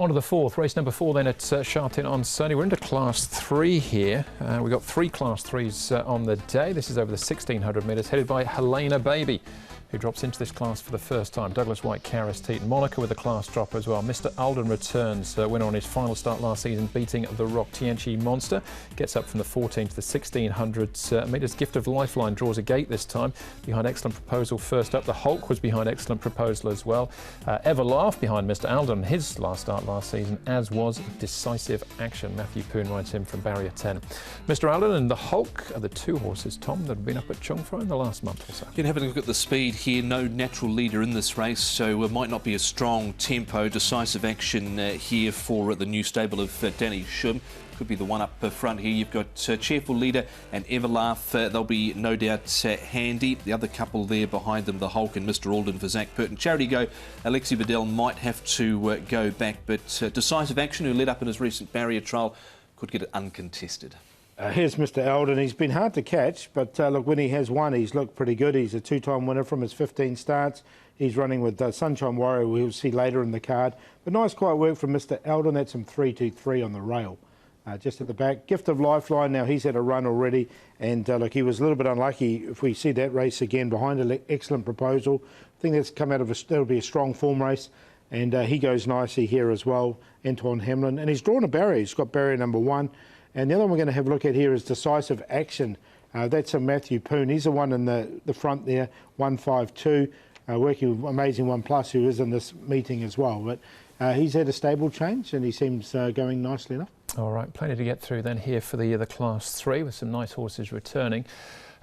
On to the fourth, race number 4 then at Sha Tin on Sunday. We're into Class 3 here. We've got 3 Class 3s on the day. This is over the 1600 metres, headed by Helena Baby, who drops into this class for the first time. Douglas White, Karis Teton, Monica with a class drop as well. Mr. Alden returns, winner on his final start last season, beating the Rock Tianchi Monster. Gets up from the 14 to the 1600 metres. Gift of Lifeline draws a gate this time, behind Excellent Proposal first up. The Hulk was behind Excellent Proposal as well. Ever Laugh behind Mr. Alden, his last start last season, as was Decisive Action. Matthew Poon rides him from barrier 10. Mr. Alden and the Hulk are the 2 horses, Tom, that have been up at Chongfro in the last month or so. You can have a look at the speed here. No natural leader in this race, so it might not be a strong tempo. Decisive Action here for the new stable of Danny Shum. Could be the one up front here. You've got Cheerful Leader and Ever Laugh. They'll be no doubt handy. The other couple there behind them, the Hulk and Mr. Alden for Zach Purton. Charity Go, Alexi Bedell might have to go back, but Decisive Action, who led up in his recent barrier trial, could get it uncontested. Here's Mr. Alden. He's been hard to catch, but look, when he has won, he's looked pretty good. He's a 2-time winner from his 15 starts. He's running with Sunshine Warrior, we'll see later in the card. But nice quiet work from Mr. Alden. That's him 3-2-3 on the rail. Just at the back. Gift of Lifeline, now he's had a run already, and look, he was a little bit unlucky. If we see that race again behind an Excellent Proposal, I think that's come out of that'll be a strong form race, and he goes nicely here as well, Antoine Hamlin. And he's drawn a barrier. He's got barrier number 1. And the other one we're going to have a look at here is Decisive Action. That's a Matthew Poon. He's the one in the front there, 152, working with Amazing One Plus, who is in this meeting as well. But he's had a stable change, and he seems going nicely enough. All right, plenty to get through then here for the Class 3, with some nice horses returning.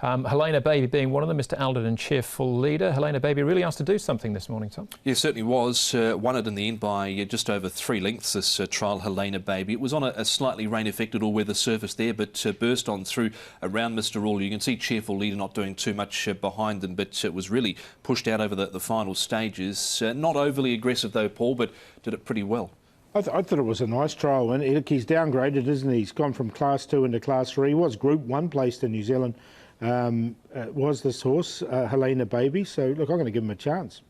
Helena Baby being one of them, Mr. Alden and Cheerful Leader. Helena Baby really asked to do something this morning, Tom. Yeah, certainly was. Won it in the end by just over 3 lengths, this trial, Helena Baby. It was on a slightly rain-affected all-weather surface there, but burst on through around Mr. All. You can see Cheerful Leader not doing too much behind them, but it was really pushed out over the final stages. Not overly aggressive though, Paul, but did it pretty well. I thought it was a nice trial, and he's downgraded, isn't he? He's gone from Class 2 into Class 3. He was Group 1 placed in New Zealand. Was this horse, Helena Baby, so look, I'm going to give him a chance.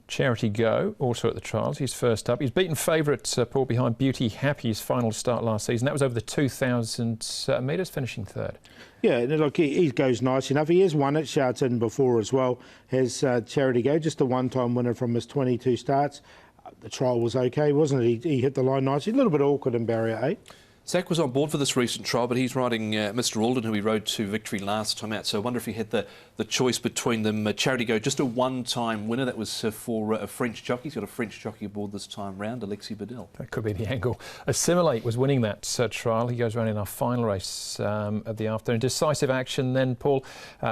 Charity Go, also at the trials, he's first up. He's beaten favourite Paul behind Beauty Happy's final start last season. That was over the 2,000 metres, finishing 3rd. Yeah, look, he goes nice enough. He has won at Sha Tin before as well. Has Charity Go, just a 1-time winner from his 22 starts. The trial was okay, wasn't it? He hit the line nicely. A little bit awkward in barrier 8. Zach was on board for this recent trial, but he's riding Mr. Alden, who he rode to victory last time out. So I wonder if he had the choice between them. Charity Go, just a 1-time winner. That was for a French jockey. He's got a French jockey aboard this time round, Alexi Bedell. That could be the angle. Assimilate was winning that trial. He goes around in our final race of the afternoon. Decisive Action then, Paul.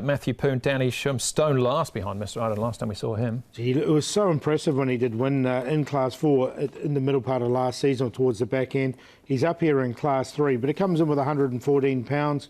Matthew Poon, Danny Shum, Stone last behind Mr. Alden last time we saw him. Gee, it was so impressive when he did win in Class 4 in the middle part of last season or towards the back end. He's up here in Class 3, but it comes in with 114 pounds.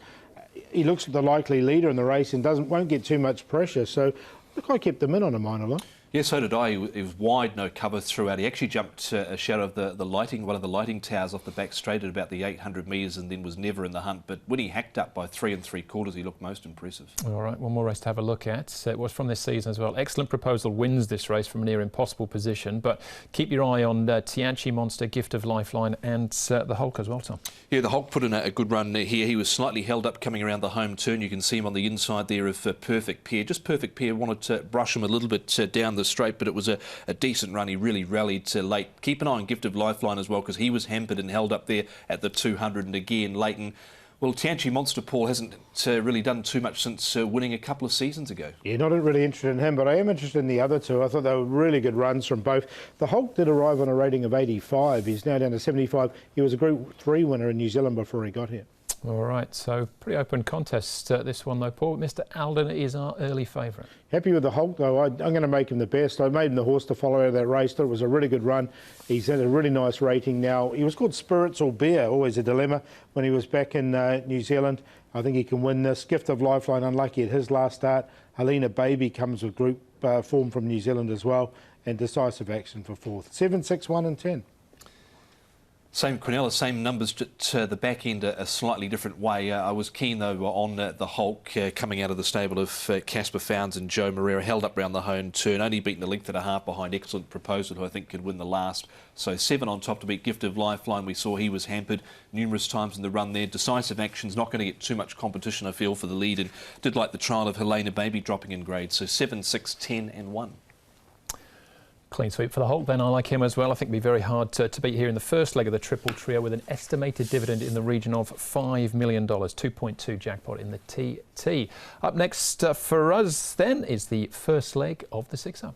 He looks the likely leader in the race and won't get too much pressure. So, look, I kept him in on a minor line. Yeah, so did I. He was wide, no cover throughout. He actually jumped a shadow of the lighting, one of the lighting towers off the back straight at about the 800 metres, and then was never in the hunt. But when he hacked up by 3 3/4, he looked most impressive. All right, one more race to have a look at. It was from this season as well. Excellent Proposal wins this race from a near impossible position, but keep your eye on Tianchi Monster, Gift of Lifeline, and the Hulk as well, Tom. Yeah, the Hulk put in a good run here. He was slightly held up coming around the home turn. You can see him on the inside there of Perfect Pair. Just Perfect Pair wanted to brush him a little bit down the straight, but it was a decent run. He really rallied late. Keep an eye on Gift of Lifeline as well, because he was hampered and held up there at the 200, and again Leighton. Well, Tianchi Monster, Paul, hasn't really done too much since winning a couple of seasons ago. Yeah, not really interested in him, but I am interested in the other 2. I thought they were really good runs from both. The Hulk did arrive on a rating of 85. He's now down to 75. He was a Group 3 winner in New Zealand before he got here. All right, so pretty open contest this one though, Paul. Mr. Alden is our early favourite. Happy with the Hulk though. I'm going to make him the best. I made him the horse to follow out of that race. Thought it was a really good run. He's had a really nice rating now. He was called Spirits or Beer, always a dilemma when he was back in New Zealand. I think he can win this. Gift of Lifeline, unlucky at his last start. Helena Baby comes with group form from New Zealand as well. And Decisive Action for 4th. 7, 6, 1 and 10. Same Quinella, same numbers, just the back end a slightly different way. I was keen though on the Hulk coming out of the stable of Casper Founds and Joe Moreira, held up round the home turn, only beaten a length and a half behind Excellent Proposal, who I think could win the last. So 7 on top to beat Gift of Lifeline. We saw he was hampered numerous times in the run there. Decisive Action's not going to get too much competition, I feel, for the lead, and did like the trial of Helena Baby dropping in grade. So 7, 6, 10 and 1. Clean sweep for the Hulk, then. I like him as well. I think it'll be very hard to beat here in the first leg of the triple trio with an estimated dividend in the region of $5 million, 2.2 jackpot in the TT. Up next for us then is the first leg of the 6-up.